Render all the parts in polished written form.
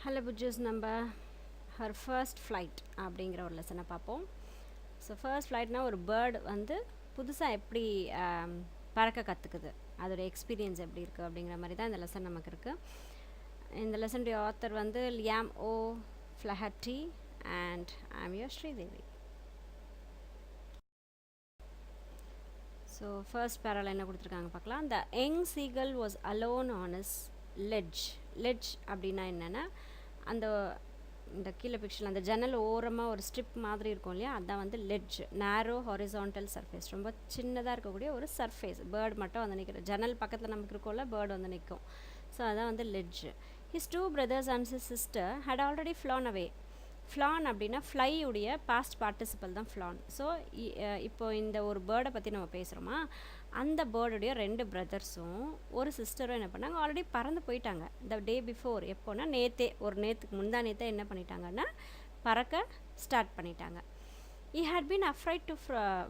Hello Buju's, நம்ம her first flight அப்படிங்கிற ஒரு லெசனை பார்ப்போம். ஸோ ஃபர்ஸ்ட் ஃப்ளைட்னால் ஒரு பேர்டு வந்து புதுசாக எப்படி பறக்க கற்றுக்குது, அதோட எக்ஸ்பீரியன்ஸ் எப்படி இருக்குது அப்படிங்கிற மாதிரி தான் இந்த லெசன் நமக்கு இருக்குது. இந்த லெசனுடைய ஆத்தர் வந்து Liam O'Flaherty and I am your Sridevi. So first பேரால என்ன கொடுத்துருக்காங்க பார்க்கலாம். The young seagull was alone on his ledge. Ledge அப்படின்னா என்னென்னா, இந்த கீழே பிக்சரில் அந்த ஜன்னல் ஓரமாக ஒரு ஸ்ட்ரிப் மாதிரி இருக்கும் இல்லையா, அதுதான் வந்து லெட்ஜ். நேரோ ஹாரிசான்டல் சர்ஃபேஸ், ரொம்ப சின்னதாக இருக்கக்கூடிய ஒரு சர்ஃபேஸ். பேர்டு மட்டும் வந்து நிற்கிற ஜன்னல் பக்கத்தில் நமக்கு இருக்கோம்ல, பேர்டு வந்து நிற்கும். ஸோ அதான் வந்து ledge. His two brothers and his sister had already flown away. Flown அப்படின்னா ஃப்ளை உடைய பாஸ்ட் பார்ட்டிசிபல் தான் ஃப்ளான். ஸோ இப்போ இந்த ஒரு பேர்டை பற்றி நம்ம பேசுகிறோமா, அந்த பேர்டுடைய 2 பிரதர்ஸும் ஒரு சிஸ்டரும் என்ன பண்ணாங்க, ஆல்ரெடி பறந்து போயிட்டாங்க. இந்த டே பிஃபோர், எப்போனா நேற்றுக்கு முந்தா என்ன பண்ணிட்டாங்கன்னா பறக்க ஸ்டார்ட் பண்ணிட்டாங்க. he had been afraid to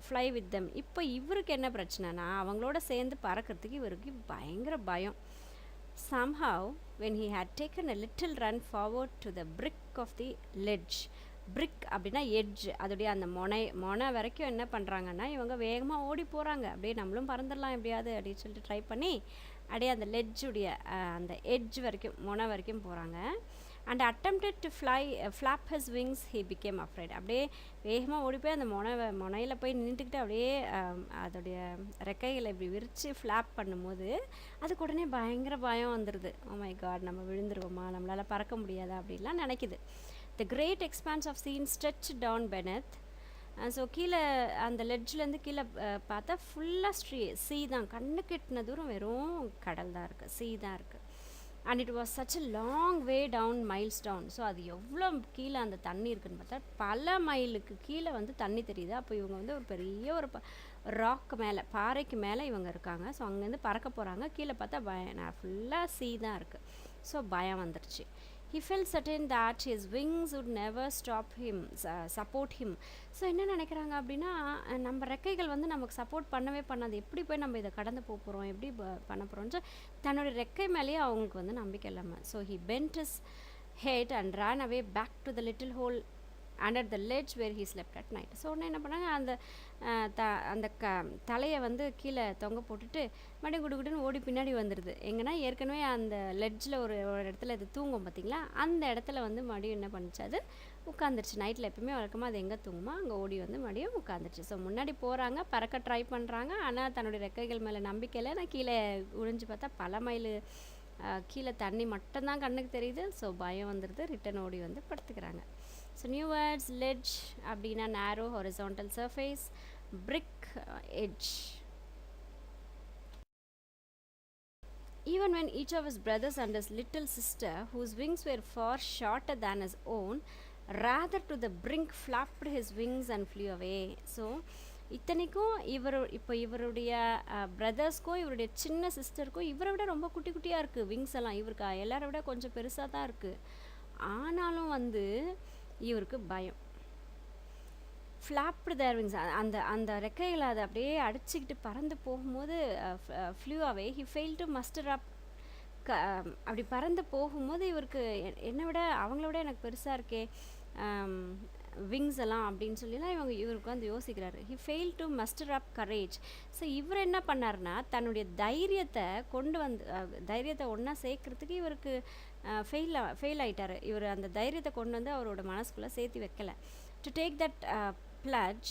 fly with them. இப்போ இவருக்கு என்ன பிரச்சனைனா, அவங்களோட சேர்ந்து பறக்கிறதுக்கு இவருக்கு பயங்கர பயம். Somehow when he had taken a little run forward to the brick of the ledge. brick அப்படின்னா எட்ஜ், அதோடைய அந்த மொனை வரைக்கும் என்ன பண்ணுறாங்கன்னா இவங்க வேகமாக ஓடி போகிறாங்க. அப்படியே நம்மளும் பறந்துடலாம் எப்படியாவது அப்படின்னு சொல்லிட்டு ட்ரை பண்ணி அப்படியே அந்த லெட்ஜுடைய அந்த எட்ஜ் வரைக்கும், மொனை வரைக்கும் போகிறாங்க. And attempted to flap his wings, he became afraid. அப்படியே வேகமாக ஓடி போய் அந்த முனையில் போய் நின்றுக்கிட்டு அப்படியே அதோடைய ரெக்கைகளை இப்படி விரித்து ஃப்ளாப் பண்ணும்போது அதுக்கு உடனே பயங்கர பயம் வந்துடுது. ஓ மை காட், நம்ம விழுந்துருவோமா, நம்மளால் பறக்க முடியாதா அப்படின்லாம் நினைக்குது. The great expanse of sea stretched down beneath. So கீழே அந்த லெட்ஜ்லேருந்து கீழே பார்த்தா ஃபுல்லாக சீ தான், கண்ணுக்கு எட்டின தூரம் வெறும் கடல் தான் இருக்குது, சீ தான் இருக்குது. And it was such a long way down, miles down. So அது எவ்வளோ கீழே அந்த தண்ணி இருக்குதுன்னு பார்த்தா பல மைலுக்கு கீழே வந்து தண்ணி தெரியுது. அப்போ இவங்க வந்து ஒரு பெரிய ஒரு ராக்கு மேலே, பாறைக்கு மேலே இவங்க இருக்காங்க. ஸோ அங்கேருந்து பறக்க போகிறாங்க. கீழே பார்த்தா ஃபுல்லாக சீ தான் இருக்குது. ஸோ பயம் வந்துடுச்சு. He felt certain that his wings would never support him. So என்ன நினைக்கிறாங்க அப்படின்னா, நம்ம ரெக்கைகள் வந்து நமக்கு சப்போர்ட் பண்ணவே பண்ணாது, எப்படி போய் நம்ம இதை கடந்து போக போகிறோம், எப்படி பண்ண போகிறோம்னு தன்னுடைய ரெக்கை மேலேயே அவங்களுக்கு வந்து நம்பிக்கை இல்லாமல். So he bent his head and ran away back to the little hole under the ledge where he slept at night. So உடனே என்ன பண்ணாங்க, அந்த தலையை வந்து கீழே தொங்க போட்டுட்டு மறுபடியும் குடுகுடுன்னு ஓடி பின்னாடி வந்துடுது. எங்கன்னா ஏற்கனவே அந்த லெட்ஜில் ஒரு இடத்துல இது தூங்கும் பார்த்திங்களா, அந்த இடத்துல வந்து மறுபடியும் என்ன பண்ணிச்சு, அது உட்காந்துருச்சு. நைட்டில் எப்பவுமே வழக்கமாக அது எங்கே தூங்குமோ அங்கே ஓடி வந்து மறுபடியும் உட்காந்துருச்சு. ஸோ முன்னாடி போகிறாங்க, பறக்க ட்ரை பண்ணுறாங்க, ஆனால் தன்னுடைய ரெக்கைகள் மேலே நம்பிக்கையில் நான் கீழே உழிஞ்சு பார்த்தா பல மைல் கீழே தண்ணி மட்டும்தான் கண்ணுக்கு தெரியுது. ஸோ பயம் வந்துடுது, ரிட்டன் ஓடி வந்து படுத்துக்கிறாங்க. ஸோ நியூ வேர்ட்ஸ், லெட்ஜ் அப்படின்னா நேரோ horizontal surface, brick edge. Even when each of his brothers and his little sister, whose wings were far shorter than his own, rather to the brink flapped his wings and flew away. So இத்தனைக்கும் இவருடைய பிரதர்ஸ்க்கும் இவருடைய சின்ன சிஸ்டருக்கும் இவரை விட ரொம்ப குட்டி குட்டியாக இருக்குது விங்ஸ் எல்லாம். இவருக்கு எல்லாரை விட கொஞ்சம் பெருசாக தான் இருக்குது. ஆனாலும் வந்து இவருக்கு பயம். ஃப்ளாப்டு தேர் விங்ஸ், அந்த ரெக்கைகளை அதை அப்படியே அடிச்சுக்கிட்டு பறந்து போகும்போது flew away. He fail to muster up. அப்படி பறந்து போகும்போது இவருக்கு என்னை விட அவங்கள விட எனக்கு பெருசாக இருக்கே விங்ஸ் எல்லாம் அப்படின்னு சொல்லிலாம் இவருக்கு வந்து யோசிக்கிறாரு. He fail to muster up courage. So இவர் என்ன பண்ணார்னா, தன்னுடைய தைரியத்தை ஒன்றா சேர்க்கறதுக்கு இவருக்கு ஃபெயில் ஆகிட்டார். இவர் அந்த தைரியத்தை கொண்டு வந்து அவரோட மனசுக்குள்ளே சேர்த்து வைக்கலை. To take that plunge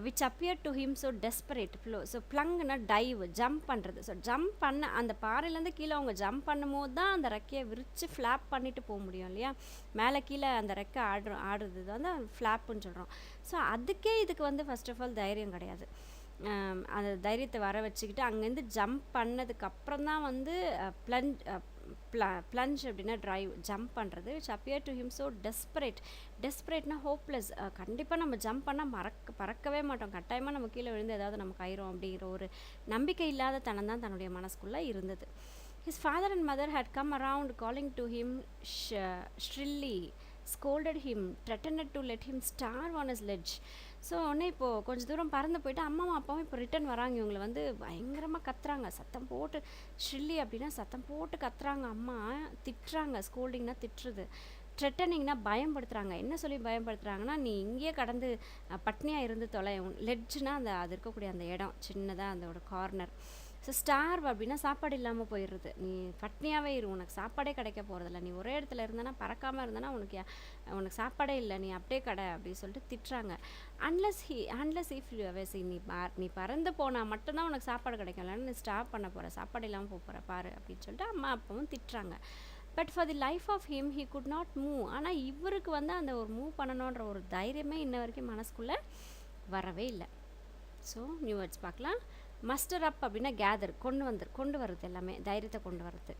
which appeared to him so desperate. So plungனா டைவ், ஜம்ப் பண்ணுறது. ஸோ ஜம்ப் பண்ண அந்த பாறையிலேருந்து கீழே அவங்க ஜம்ப் பண்ணும்போது தான் அந்த ரெக்கையை விரித்து ஃப்ளாப் பண்ணிட்டு போக முடியும் இல்லையா. மேலே கீழே அந்த ரெக்கை ஆடுறது வந்து ஃப்ளாப்புன்னு சொல்கிறோம். ஸோ அதுக்கே இதுக்கு வந்து ஃபர்ஸ்ட் ஆஃப் ஆல் தைரியம் கிடையாது. அந்த தைரியத்தை வர வச்சுக்கிட்டு அங்கேருந்து ஜம்ப் பண்ணதுக்கப்புறம் தான் வந்து plunge அப்படின்னா ட்ரைவ், ஜம்ப் பண்ணுறது. Which appeared to him so டெஸ்பரேட்னா ஹோப்லெஸ். கண்டிப்பாக நம்ம ஜம்ப் பண்ணால் பறக்கவே மாட்டோம், கட்டாயமாக நம்ம கீழே விழுந்து ஏதாவது நமக்கு ஆயிரும் அப்படிங்கிற ஒரு நம்பிக்கை இல்லாத தனம் தான் தன்னுடைய மனசுக்குள்ளே இருந்தது. His father and mother had come around calling to him shrilly, scolded him, threatened to let him starve on his ledge. So உடனே இப்போது கொஞ்சம் தூரம் பறந்து போயிட்டு அம்மாவும் அப்பாவும் இப்போ ரிட்டன் வராங்க. இவங்களை வந்து பயங்கரமாக கத்துறாங்க, சத்தம் போட்டு. ஷ்ரில்லி அப்படின்னா சத்தம் போட்டு கத்துறாங்க. அம்மா திட்டுறாங்க, ஸ்கோல்டிங்னா திட்டுறது, த்ரெட்டனிங்னா பயன்படுத்துகிறாங்க. என்ன சொல்லி பயன்படுத்துகிறாங்கன்னா, நீ இங்கேயே கடந்து பட்னியாக இருந்து தொலை. லெட்ஜ்னா அந்த அது இருக்கக்கூடிய அந்த இடம் சின்னதாக அதோட கார்னர். ஸோ ஸ்டார்வ் அப்படின்னா சாப்பாடு இல்லாமல் போயிடுறது. நீ பட்னியாகவே இரு, உனக்கு சாப்பாடே கிடைக்க போகிறதில்ல. நீ ஒரே இடத்துல இருந்தனா, பறக்காமல் இருந்தனா உனக்கு சாப்பாடே இல்லை, நீ அப்படியே கடை அப்படின்னு சொல்லிட்டு திட்டுறாங்க. அன்லஸ் இஃப் யூ அவசி, நீ பறந்து போனால் மட்டும்தான் உனக்கு சாப்பாடு கிடைக்கும், இல்லைன்னா நீ ஸ்டாப் பண்ண போகிற, சாப்பாடு இல்லாமல் போகிற பாரு அப்படின்னு சொல்லிட்டு அம்மா அப்பாவும் திட்டுறாங்க. But for the life of him he could not move. ஆனால் இவருக்கு வந்து அந்த ஒரு மூவ் பண்ணணுன்ற ஒரு தைரியமே இன்ன வரைக்கும் மனசுக்குள்ளே வரவே இல்லை. ஸோ நியூ வேர்ட்ஸ் பார்க்கலாம். மஸ்டர் அப் அப்படின்னா கேதர், கொண்டு வர்றது, எல்லாமே தைரியத்தை கொண்டு வர்றது.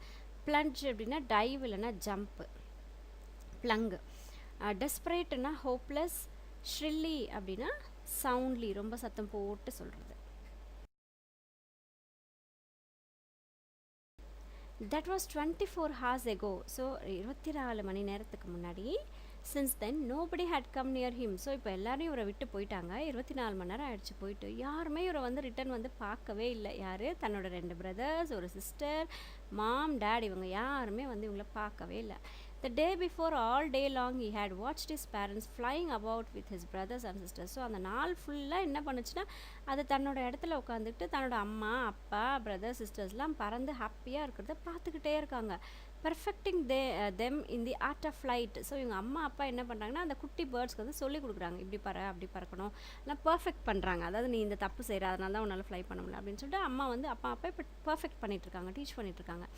பிளஞ்ச் அப்படின்னா டைவ் இல்லைன்னா ஜம்ப்பு, பிளங்கு. டெஸ்பரேட்னா ஹோப்லெஸ். ஷ்ரில்லி அப்படின்னா சவுண்ட்லி, ரொம்ப சத்தம் போட்டு சொல்கிறது. That was 24 hours ago. So 24 மணி நேரத்துக்கு முன்னாடி. Since then nobody had come near him. So இப்போ எல்லாரையும் இவரை விட்டு போயிட்டாங்க. 24 மணி நேரம் ஆயிடுச்சு போயிட்டு. யாருமே இவரை வந்து ரிட்டன் வந்து பார்க்கவே இல்லை. யார்? தன்னோட 2 பிரதர்ஸ், ஒரு சிஸ்டர், மாம், டேட், இவங்க யாருமே வந்து இவங்கள பார்க்கவே இல்லை. The day before, all day long, he had watched his parents flying about with his brothers and sisters. So அந்த நாள் ஃபுல்லாக என்ன பண்ணுச்சுன்னா, அது தன்னோட இடத்துல உட்காந்துக்கிட்டு தன்னோட அம்மா அப்பா பிரதர்ஸ் சிஸ்டர்ஸ்லாம் பறந்து ஹாப்பியாக இருக்கிறத பார்த்துக்கிட்டே இருக்காங்க. Perfecting them in the art of flight. So இவங்க அம்மா அப்பா என்ன பண்ணுறாங்கன்னா, அந்த குட்டி பேர்ட்ஸ்க்கு வந்து சொல்லிக் கொடுக்குறாங்க, இப்படி அப்படி பறக்கணும், எல்லாம் பர்ஃபெக்ட் பண்ணுறாங்க. அதாவது நீ இந்த தப்பு செய்கிற, அதனால தான் உன்னால் ஃப்ளை பண்ண முடியல அப்படின்னு சொல்லிட்டு அம்மா வந்து அப்பா இப்போ பர்ஃபெக்ட் பண்ணிகிட்ருக்காங்க, டீச் பண்ணிகிட்ருக்காங்க.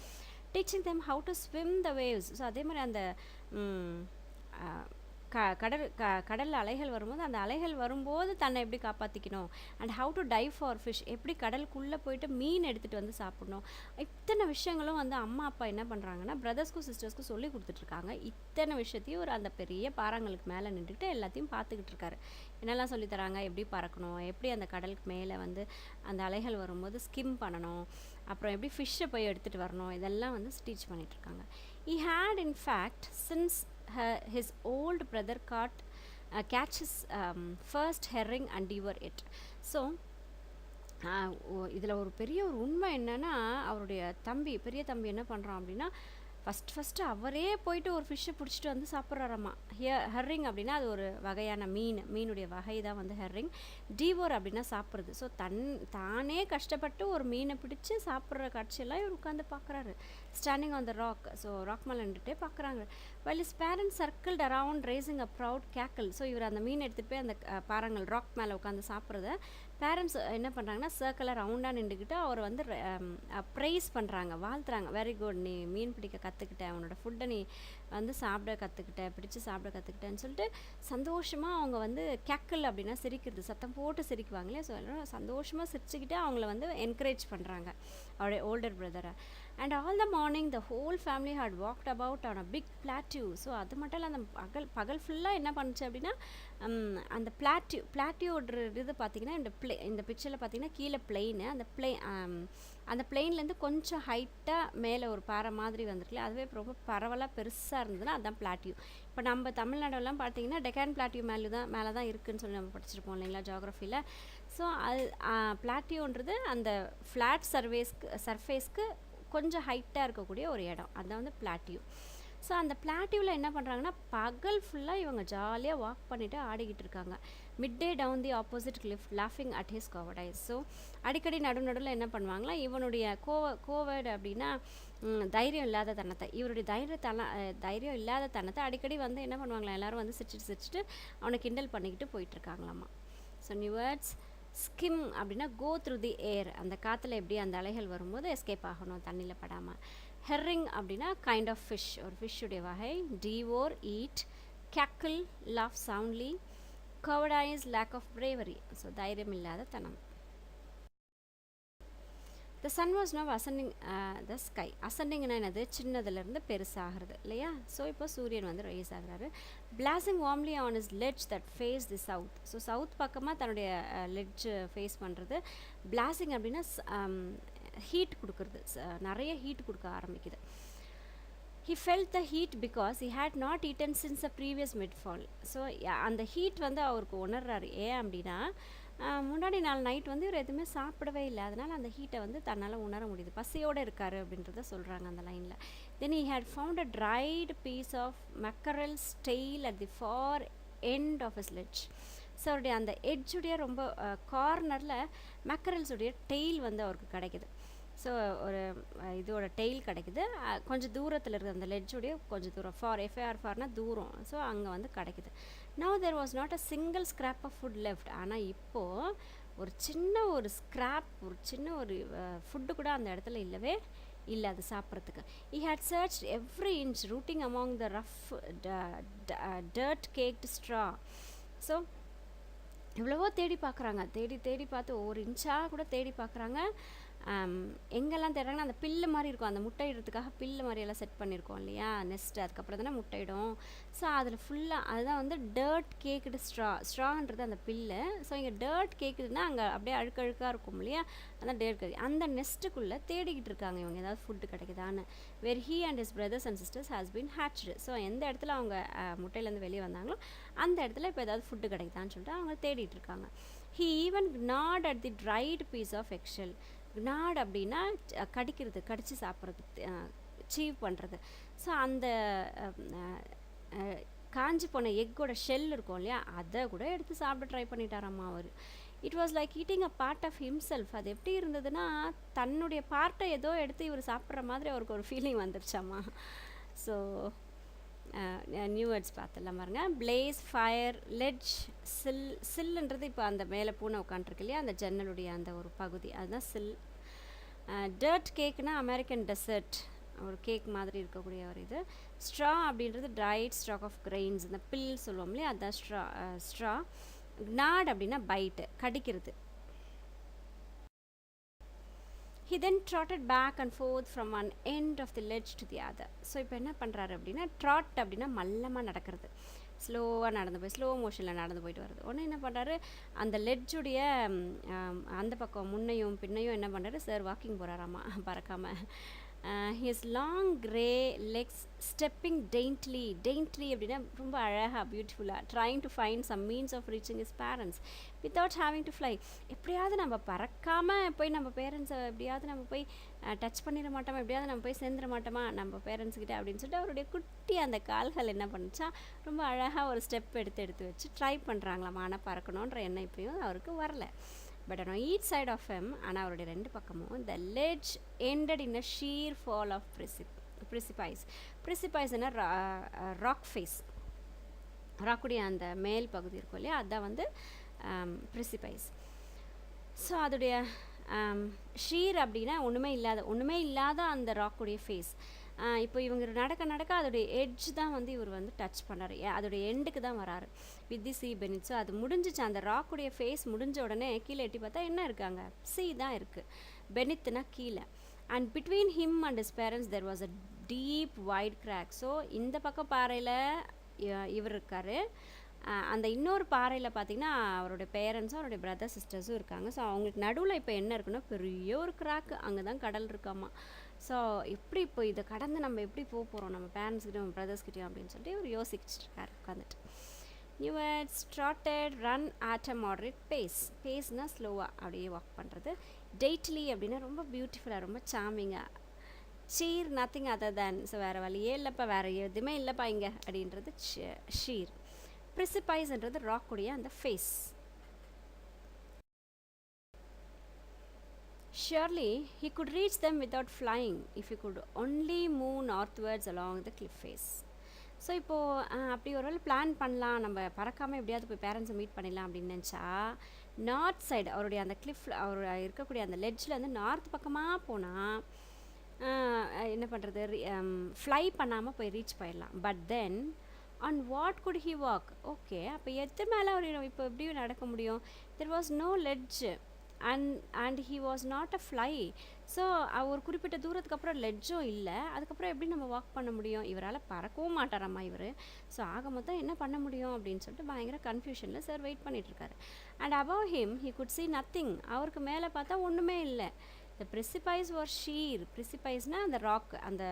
Teaching them how to swim the waves. So அதே மாதிரி அந்த கடலில் அலைகள் வரும்போது, அந்த அலைகள் வரும்போது தன்னை எப்படி காப்பாற்றிக்கணும், and how to dive for fish, எப்படி கடலுக்குள்ளே போயிட்டு மீன் எடுத்துகிட்டு வந்து சாப்பிடணும். இத்தனை விஷயங்களும் வந்து அம்மா அப்பா என்ன பண்ணுறாங்கன்னா, பிரதர்ஸ்க்கும் சிஸ்டர்ஸ்க்கும் சொல்லி கொடுத்துட்ருக்காங்க. இத்தனை விஷயத்தையும் ஒரு அந்த பெரிய பாறாங்களுக்கு மேலே நின்றுக்கிட்டு எல்லாத்தையும் பார்த்துக்கிட்டு இருக்காரு. என்னெல்லாம் சொல்லித்தராங்க, எப்படி பறக்கணும், எப்படி அந்த கடலுக்கு மேலே வந்து அந்த அலைகள் வரும்போது ஸ்கிம் பண்ணணும், அப்புறம் எப்படி ஃபிஷ்ஷை போய் எடுத்துகிட்டு வரணும், இதெல்லாம் வந்து டீச் பண்ணிகிட்ருக்காங்க. He had in fact since his old brother catch his first herring and devour it. So இதில் ஒரு பெரிய ஒரு உண்மை என்னென்னா, அவருடைய பெரிய தம்பி என்ன பண்ணுறான் அப்படின்னா, ஃபஸ்ட்டு அவரே போயிட்டு ஒரு ஃபிஷ்ஷை பிடிச்சிட்டு வந்து சாப்பிட்றாராம்மா. ஹெர்ரிங் அப்படின்னா அது ஒரு வகையான மீனுடைய வகை தான் வந்து ஹெர்ரிங். டீவோர் அப்படின்னா சாப்பிட்றது. ஸோ தானே கஷ்டப்பட்டு ஒரு மீனை பிடிச்சி சாப்பிட்ற காட்சியெல்லாம் இவர் உட்காந்து பார்க்குறாரு, standing on the rock. So rock மேலே நின்றுட்டே பார்க்குறாங்க. while his parents circled around raising a proud cackle. So இவர் அந்த மீன் எடுத்துகிட்டு போய் அந்த பாறாங்கல் ராக் மேலே உட்காந்து சாப்பிட்றத பேரண்ட்ஸ் என்ன பண்ணுறாங்கன்னா, சர்க்கிளாக ரவுண்டாக நின்றுக்கிட்டு அவர் வந்து ப்ரைஸ் பண்ணுறாங்க, வாழ்த்துறாங்க. வெரி குட், நீ மீன் பிடிக்க கற்றுக்கிட்ட, அவனோட ஃபுட்டை நீ வந்து சாப்பிட கற்றுக்கிட்ட, பிடிச்சி சாப்பிட கற்றுக்கிட்டேன்னு சொல்லிட்டு சந்தோஷமாக அவங்க வந்து கேக்கிள் அப்படின்னா சிரிக்கிறது, சத்தம் போட்டு சிரிக்குவாங்களே. ஸோ எல்லோரும் சந்தோஷமாக சிரிச்சுக்கிட்டே அவங்கள வந்து என்கரேஜ் பண்ணுறாங்க, அவருடைய ஓல்டர் பிரதரை. And all the morning the whole family had walked about on a big plateau. So அது மட்டும் இல்லை, அந்த பகல் ஃபுல்லாக என்ன பண்ணுச்சு அப்படின்னா, அந்த பிளாட்யூன்ற இது பார்த்திங்கன்னா இந்த பிக்சரில் பார்த்திங்கன்னா கீழே பிளெயின், அந்த பிளெயின்லேருந்து கொஞ்சம் ஹைட்டாக மேலே ஒரு பாறை மாதிரி வந்துருக்குல்ல, அதுவே ரொம்ப பரவலாக பெருசாக இருந்ததுன்னா அதுதான் பிளாட்யூ. இப்போ நம்ம தமிழ்நாடுலாம் பார்த்திங்கன்னா டெக்கான் பிளாட்யூ மேலே தான் இருக்குதுன்னு சொல்லி நம்ம படிச்சிருப்போம் இல்லைங்களா ஜியாகிரஃபியில். ஸோ அது பிளாட்யூன்றது அந்த ஃப்ளாட் சர்ஃபேஸ்க்கு கொஞ்சம் ஹைட்டாக இருக்கக்கூடிய ஒரு இடம், அதுதான் வந்து பிளாட்யூ. ஸோ அந்த பிளாட்யூவில் என்ன பண்ணுறாங்கன்னா, பகல் ஃபுல்லாக இவங்க ஜாலியாக வாக் பண்ணிவிட்டு ஆடிக்கிட்டு இருக்காங்க. Midday down the opposite cliff லாஃபிங் அட் ஹிஸ் கோவர்டைஸ். ஸோ அடிக்கடி நடுவில் என்ன பண்ணுவாங்களா, இவனுடைய கோவர்டு அப்படின்னா தைரியம் இல்லாத தனத்தை, இவருடைய தைரியம் இல்லாத தனத்தை அடிக்கடி வந்து என்ன பண்ணுவாங்களா, எல்லோரும் வந்து சிரிச்சிட்டு அவனை கிண்டல் பண்ணிக்கிட்டு போயிட்டுருக்காங்களாம்மா. So new words. ஸ்கிம் அப்படின்னா கோ த்ரூ தி ஏர், அந்த காற்றுல எப்படி அந்த அலைகள் வரும்போது எஸ்கேப் ஆகணும் தண்ணியில் படாமல். ஹெர்ரிங் அப்படின்னா கைண்ட் ஆஃப் ஃபிஷ், ஒரு ஃபிஷ்ஷுடைய வகை. Devour eat, cackle laugh soundly, cowardice lack of bravery, so தைரியம் இல்லாத தனம். The sun was now ascending the sky. அசெண்டிங்னா என்னது, சின்னதுலேருந்து பெருசாகிறது இல்லையா. ஸோ இப்போ சூரியன் வந்து ரைஸ் ஆகிறாரு. Blazing warmly on his ledge that face the south. So south பக்கமாக தன்னுடைய லெட்ஜ் ஃபேஸ் பண்ணுறது. பிளாசிங் அப்படின்னா ஹீட் கொடுக்குறது, நிறைய ஹீட் கொடுக்க ஆரம்பிக்குது. he felt the heat because he had not eaten since the previous midfall. So அந்த ஹீட் வந்து அவருக்கு உணர்றாரு. ஏன் அப்படின்னா முன்னாடி நாள் நைட் வந்து இவர் எதுவுமே சாப்பிடவே இல்லை, அதனால் அந்த ஹீட்டை வந்து தன்னால் உணர முடியுது, பசியோடு இருக்காரு அப்படின்றத சொல்கிறாங்க அந்த லைனில். தென் he had found a dried piece of mackerel's tail at the far end of his ledge. So அவருடைய அந்த எட்ஜுடைய ரொம்ப கார்னரில் மேக்கரல்ஸுடைய டெய்ல் வந்து அவருக்கு கிடைக்குது. ஸோ ஒரு இதோட டெய்ல் கிடைக்குது, கொஞ்சம் தூரத்தில் இருக்குது அந்த லெட்ஜுடைய கொஞ்சம் தூரம், ஃபார்னா தூரம். ஸோ அங்கே வந்து கிடைக்குது. Now there was not a single scrap of food left. ஆனால் இப்போது ஒரு சின்ன ஒரு ஸ்க்ராப், ஒரு சின்ன ஒரு ஃபுட்டு கூட அந்த இடத்துல இல்லவே இல்லை அது சாப்பிட்றதுக்கு. he had searched every inch rooting among the rough dirt caked straw. So எவ்வளவோ தேடி பார்க்குறாங்க, தேடி பார்த்து ஒவ்வொரு இன்ச்சாக கூட தேடி பார்க்குறாங்க. எங்கெல்லாம் தேடுறாங்கன்னா அந்த பில்லு மாதிரி இருக்கும், அந்த முட்டையிடுறதுக்காக பில்லு மாதிரியெல்லாம் செட் பண்ணியிருக்கோம் இல்லையா நெஸ்ட்டு, அதுக்கப்புறம் தானே முட்டையிடும். ஸோ அதில் ஃபுல்லாக அதுதான் வந்து டர்ட் கேக்குடு ஸ்ட்ரான்றது அந்த பில்லு. ஸோ இங்கே டர்ட் கேக்குதுன்னா அங்கே அப்படியே அழுக்கழுக்காக இருக்கும் இல்லையா, அதான் டேர்ட் அந்த நெஸ்ட்டுக்குள்ளே தேடிக்கிட்டு இருக்காங்க இவங்க ஏதாவது ஃபுட்டு கிடைக்குதான்னு. Where he and his brothers and sisters has been hatched. So எந்த இடத்துல அவங்க முட்டையிலேருந்து வெளியே வந்தாங்களோ அந்த இடத்துல இப்போ ஏதாவது ஃபுட்டு கிடைக்குதான்னு சொல்லிட்டு அவங்க தேடிட்டு இருக்காங்க. He even gnawed at the dried piece of eggshell. gnawed அப்படின்னா கடிச்சு சாப்பிட்றது, சீவ் பண்ணுறது. ஸோ அந்த காஞ்சி போன எக்கோட ஷெல் இருக்கும் இல்லையா, அதை கூட எடுத்து சாப்பிட ட்ரை பண்ணிட்டாராம்மா அவர். It was like eating a part of himself. அது எப்படி இருந்ததுன்னா தன்னுடைய பார்ட்டை ஏதோ எடுத்து இவர் சாப்பிட்ற மாதிரி அவருக்கு ஒரு ஃபீலிங் வந்துருச்சாம்மா. ஸோ நியூ வேர்ட்ஸ் பார்த்துலாம் பாருங்க. பிளேஸ், ஃபயர், லெட்ஜ், சில்லுன்றது இப்போ அந்த மேலே பூனை உட்காண்ட்ருக்கு இல்லையா அந்த ஜன்னலுடைய அந்த ஒரு பகுதி, அதுதான் சில். டர்ட் கேக்குனா அமெரிக்கன் டெசர்ட், ஒரு கேக் மாதிரி இருக்கக்கூடிய ஒரு இது. ஸ்ட்ரா அப்படின்றது ட்ரைட் ஸ்டாக் ஆஃப் கிரெயின்ஸ், இந்த பில் சொல்லுவோம் இல்லையா அதுதான் ஸ்ட்ரா. gnawed அப்படின்னா byte, கடிக்கிறது. He then trotted back and forth from one end of the ledge to the other. So இப்போ என்ன பண்ணுறாரு அப்படின்னா ட்ராட் அப்படின்னா மல்லமாக நடக்கிறது, ஸ்லோவாக நடந்து போய் ஸ்லோ மோஷனில் நடந்து போயிட்டு வருது. உடனே என்ன பண்ணுறாரு அந்த லெட்ஜுடைய அந்த பக்கம் முன்னையும் பின்னையும் என்ன பண்ணுறாரு சார் வாக்கிங் போகிறாராமா பறக்காமல். his long grey legs stepping daintily அப்படின்னா ரொம்ப அழகாக பியூட்டிஃபுல்லாக, trying to find some means of reaching his parents without having to fly. எப்படியாவது நம்ம பறக்காமல் போய் நம்ம பேரண்ட்ஸை எப்படியாவது நம்ம போய் டச் பண்ணிட மாட்டோமா, எப்படியாவது நம்ம போய் சேர்ந்துட மாட்டோமா நம்ம பேரண்ட்ஸ்கிட்ட அப்படின்னு சொல்லிட்டு அவருடைய குட்டி அந்த கால்கள் என்ன பண்ணுச்சா ரொம்ப அழகாக ஒரு ஸ்டெப் எடுத்து வச்சு ட்ரை பண்ணுறாங்களாம். ஆனால் பறக்கணுன்ற எண்ணம் இப்பயும் அவருக்கு வரல. But on each side of him, ஆனால் அவருடைய ரெண்டு பக்கமும் the ledge ended in a sheer fall of precipice. Precipiceனா ராக் ஃபேஸ், ராக்குடைய அந்த மேல் பகுதி இருக்கும் இல்லையா அதுதான் வந்து precipice. ஸோ அதோடைய ஷீர் அப்படின்னா ஒன்றுமே இல்லாத அந்த ராக்குடைய ஃபேஸ். இப்போ இவங்க நடக்க அதோடைய எட்ஜ் தான் வந்து இவர் வந்து டச் பண்ணுறாரு, அதோடைய எண்டுக்கு தான் வராரு வித் தி சி பெனிட். ஸோ அது முடிஞ்சிச்சு, அந்த ராக்குடைய ஃபேஸ் முடிஞ்ச உடனே கீழே எட்டி பார்த்தா என்ன இருக்காங்க, சி தான் இருக்குது, பெனித்துனா கீழே. And between him and his parents there was a deep wide crack. So இந்த பக்கம் பாறையில் இவர் இருக்கார், அந்த இன்னொரு பாறையில் பார்த்திங்கன்னா அவருடைய பேரண்ட்ஸும் அவருடைய பிரதர் சிஸ்டர்ஸும் இருக்காங்க. ஸோ அவங்களுக்கு நடுவில் இப்போ என்ன இருக்குன்னா பெரிய ஒரு கிராக்கு, அங்கே தான் கடல் இருக்காமா. ஸோ எப்படி இப்போ இதை கடந்து நம்ம எப்படி போக போகிறோம் நம்ம பேரண்ட்ஸ்கிட்டையும் நம்ம பிரதர்ஸ்கிட்டையும் அப்படின்னு சொல்லிட்டு இவர் யோசிச்சுட்டு இருக்காரு உட்காந்துட்டு. New words trotted, run at a moderate பேஸ்னால் ஸ்லோவாக அப்படியே வாக் பண்ணுறது. டெய்ட்லி அப்படின்னா ரொம்ப பியூட்டிஃபுல்லாக ரொம்ப சாமிங்காக. Sheer nothing other than, so வேறு வழியே இல்லைப்பா, வேறு எதுவுமே இல்லைப்பா இங்கே அப்படின்றது ஷீர். ப்ரிசிபைஸ்ன்றது ராக்குடைய அந்த face. Surely he could reach them without flying if he could only move northwards along the cliff face. So இப்போது அப்படி ஒரு வேளை பிளான் பண்ணலாம், நம்ம பறக்காமல் எப்படியாவது போய் பேரண்ட்ஸை மீட் பண்ணிடலாம் அப்படின்னு நினச்சா நார்த் சைடு அவருடைய அந்த கிளிஃபில் அவர் இருக்கக்கூடிய அந்த லெட்ஜில் வந்து நார்த் பக்கமாக போனால் என்ன பண்ணுறது, ஃப்ளை பண்ணாமல் போய் ரீச் பண்ணிடலாம். But then on what could he walk? Okay, அப்போ எது மேலே அவர் இப்போ எப்படியும் நடக்க முடியும்? there was no ledge and he was not a fly. So ஒரு குறிப்பிட்ட தூரத்துக்கு அப்புறம் லெட்ஜும் இல்லை, அதுக்கப்புறம் எப்படி நம்ம வாக் பண்ண முடியும்? இவரால் பறக்கவும் மாட்டாராம்மா இவர். ஸோ ஆக மொத்தம் என்ன பண்ண முடியும் அப்படின்னு சொல்லிட்டு பயங்கர கன்ஃபியூஷனில் சார் வெயிட் பண்ணிகிட்ருக்காரு. And above him he could see nothing. அவருக்கு மேலே பார்த்தா ஒன்றுமே இல்லை. த precipice was sheer. precipiceனா அந்த ராக், அந்த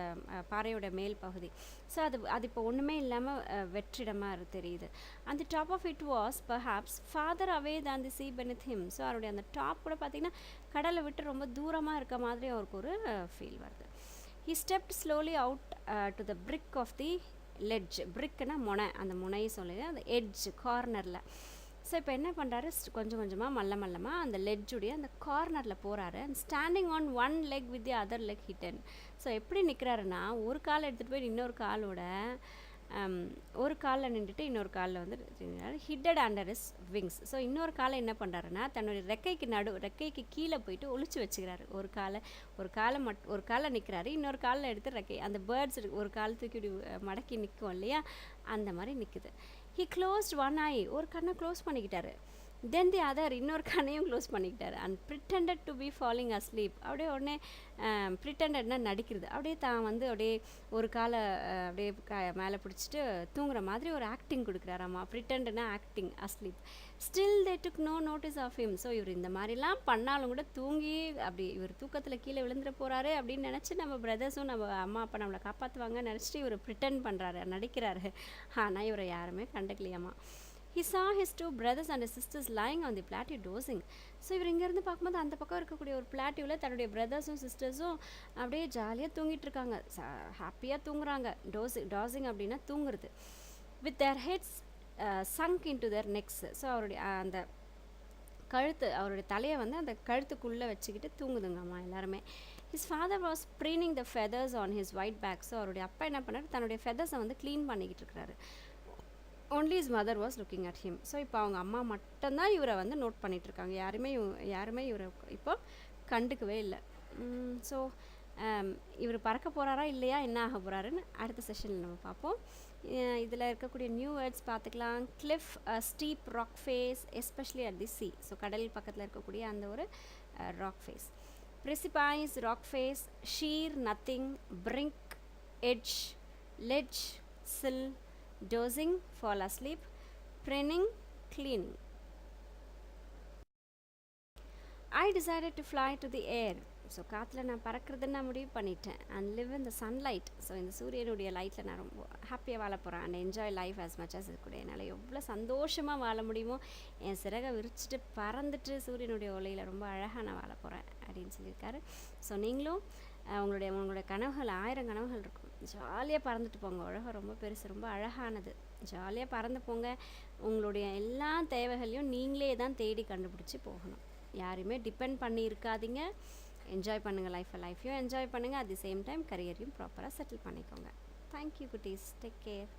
பாறையோட மேல் பகுதி. ஸோ அது இப்போ ஒன்றுமே இல்லாமல் வெற்றிடமாக தெரியுது. அந்த top of it was perhaps farther away than the sea beneath him. So அவருடைய அந்த டாப் கூட பார்த்திங்கன்னா கடலை விட்டு ரொம்ப தூரமாக இருக்க மாதிரி அவருக்கு ஒரு ஃபீல் வருது. He stepped slowly out to the brick of the ledge. brickனா முனை, அந்த முனை சொல்லி அந்த எட்ஜ் கார்னரில். ஸோ இப்போ என்ன பண்ணுறாரு, கொஞ்சம் கொஞ்சமாக மல்லமாக அந்த லெட்ஜுடைய அந்த கார்னரில் போகிறாரு. And standing on one leg with the other leg hidden. So எப்படி நிற்கிறாருன்னா, ஒரு காலை எடுத்துகிட்டு போய் இன்னொரு காலோட ஒரு காலில் நின்றுட்டு இன்னொரு காலில் வந்து ஹிட்டட் அண்டர் இஸ் விங்ஸ். ஸோ இன்னொரு காலை என்ன பண்ணுறாருன்னா, தன்னுடைய ரெக்கைக்கு கீழே போயிட்டு ஒளிச்சு வச்சுக்கிறாரு. ஒரு காலை நிற்கிறாரு, இன்னொரு காலில் எடுத்து ரெக்கை, அந்த பேர்ட்ஸ் ஒரு கால் தூக்கி மடக்கி நிற்கும் இல்லையா, அந்த மாதிரி நிற்குது. ஹி க்ளோஸ்ட் ஒன் ஐ, ஒரு கண்ணை க்ளோஸ் பண்ணிக்கிட்டாரு. தென் தி அதர், இன்னொரு கண்ணையும் க்ளோஸ் பண்ணிக்கிட்டாரு. And pretended to be falling asleep. அப்படியே உடனே ப்ரிட்டண்டட்னா நடிக்கிறது, அப்படியே தான் வந்து அப்படியே ஒரு காலை அப்படியே மேலே பிடிச்சிட்டு தூங்குற மாதிரி ஒரு ஆக்டிங் கொடுக்குறாராம்மா. ப்ரிட்டண்டட்னா acting, asleep. Still they took no notice of him. So இவர் இந்த மாதிரிலாம் பண்ணாலும் கூட தூங்கி அப்படி இவர் தூக்கத்தில் கீழே விழுந்துட போகிறாரு அப்படின்னு நினச்சி நம்ம பிரதர்ஸும் நம்ம அம்மா அப்பா நம்மளை காப்பாற்றுவாங்க நினச்சிட்டு இவர் ப்ரிட்டன் பண்ணுறாரு, நடிக்கிறாரு. ஆனால் இவரை யாருமே கண்டுக்கலையாம்மா. He saw his two brothers and his sisters lying on the plateau dozing. So இவர் இங்கேருந்து பார்க்கும்போது அந்த பக்கம் இருக்கக்கூடிய ஒரு பிளாட்டியூவில் தன்னுடைய பிரதர்ஸும் சிஸ்டர்ஸும் அப்படியே ஜாலியாக தூங்கிட்டு இருக்காங்க, ஹாப்பியாக தூங்குறாங்க. டாசிங் அப்படின்னா தூங்குறது. With their heads sunk into their necks. So அவருடைய அந்த கழுத்து, அவருடைய தலையை வந்து அந்த கழுத்துக்குள்ளே வச்சுக்கிட்டு தூங்குதுங்கம்மா எல்லாருமே. His father was preening the feathers on his white back. So அவருடைய அப்பா என்ன பண்ணார், தன்னுடைய ஃபெதர்ஸை வந்து க்ளீன் பண்ணிக்கிட்டு இருக்கிறாரு. Only is mother was looking at him. So இப்போ அவங்க அம்மா மட்டும்தான் இவரை வந்து நோட் பண்ணிகிட்ருக்காங்க. யாருமே இவரை இப்போ கண்டுக்கவே இல்லை. ஸோ இவர் பறக்க போகிறாரா இல்லையா, என்ன ஆக போகிறாருன்னு அடுத்த செஷனில் நம்ம பார்ப்போம். இதில் இருக்கக்கூடிய நியூ வேர்ட்ஸ் பார்த்துக்கலாம். Cliff, steep, rock face, especially at the sea. So கடல் பக்கத்தில் இருக்கக்கூடிய அந்த ஒரு rock face. precipice, rock face. Sheer, nothing. brink, edge. ledge, sill. dozing, fall asleep. pruning, cleaning. I decided to fly to the air. So காற்றுல நான் பறக்கிறதுன்னு நான் முடிவு பண்ணிட்டேன். And live in the sunlight. So இந்த சூரியனுடைய லைட்டில் நான் ரொம்ப ஹாப்பியாக வாழ போகிறேன். And enjoy life as much as கூட என்னால் எவ்வளோ சந்தோஷமாக வாழ முடியுமோ என் சிறகை விரிச்சிட்டு பறந்துட்டு சூரியனுடைய ஒலையில் ரொம்ப அழகாக நான் வாழ போகிறேன் அப்படின்னு சொல்லியிருக்காரு. ஸோ நீங்களும் உங்களுடைய கனவுகள் 1000 கனவுகள் இருக்கும். ஜாலியாக பறந்துட்டு போங்க. உலகம் ரொம்ப பெருசு, ரொம்ப அழகானது. ஜாலியாக பறந்து போங்க. உங்களுடைய எல்லா தேவைகளையும் நீங்களே தான் தேடி கண்டுபிடிச்சி போகணும். யாரையுமே டிபெண்ட் பண்ணி இருக்காதீங்க. என்ஜாய் பண்ணுங்கள் லைஃப்பையும் என்ஜாய் பண்ணுங்கள். அட் தி சேம் டைம் கரியரையும் ப்ராப்பராக செட்டில் பண்ணிக்கோங்க. தேங்க்யூ குட்டீஸ். Take care.